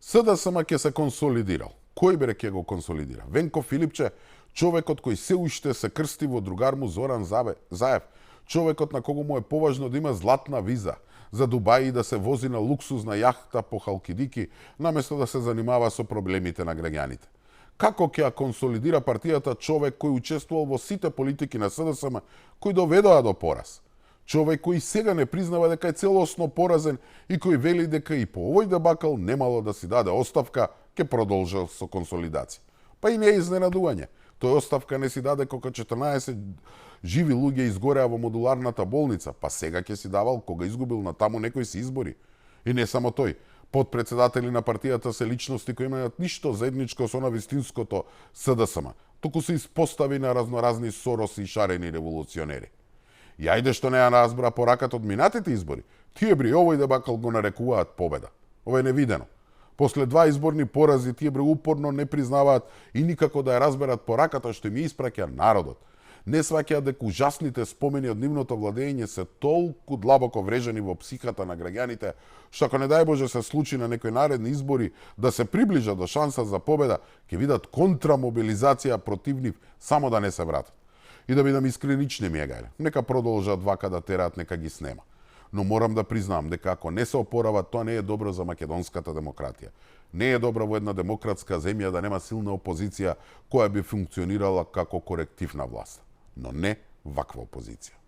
СДСМ ќе се консолидирал. Кој бере ќе го консолидира? Венко Филипче, човекот кој се уште се крсти во другар му Зоран Заев, човекот на кого му е поважно да има златна виза за Дубај и да се вози на луксузна јахта по Халкидики, наместо да се занимава со проблемите на граѓаните. Како ќе ја консолидира партијата човек кој учествувал во сите политики на СДСМ, кои доведоа до пораз? Човек кој сега не признава дека е целосно поразен и кој вели дека и по овој дебакл немало да си даде оставка, ќе продолжи со консолидација. Па и не е изненадување. Тој оставка не си даде кога 14 живи луѓе изгореа во модуларната болница, па сега ќе си давал кога изгубил на таму некои си избори. И не само тој. Подпредседатели на партијата се личности кои имаат ништо заедничко со навистинското СДСМ, туку се испостави на разноразни Сороси и шарени револуционери. И ајде што не ја разбра пораката од минатите избори, тие бри овој дебакл го нарекуваат победа. Ова е невидено. После 2 изборни порази тие бри упорно не признаваат и никако да ја разберат пораката што им испраќа народот. Не сваќаат дека ужасните спомени од нивното владење се толку длабоко врежани во психата на граѓаните, што ако не дај Боже се случи на некои наредни избори да се приближат до шанса за победа, ќе видат контрамобилизација против нив, само да не се вратат. И да бидам искрен, нич не ми е гајле. Нека продолжат вака да тераат, нека ги снема. Но морам да признам дека ако не се опорават, тоа не е добро за македонската демократија. Не е добро во една демократска земја да нема силна опозиција која би функционирала како коректив на власт. Но не ваква опозиција.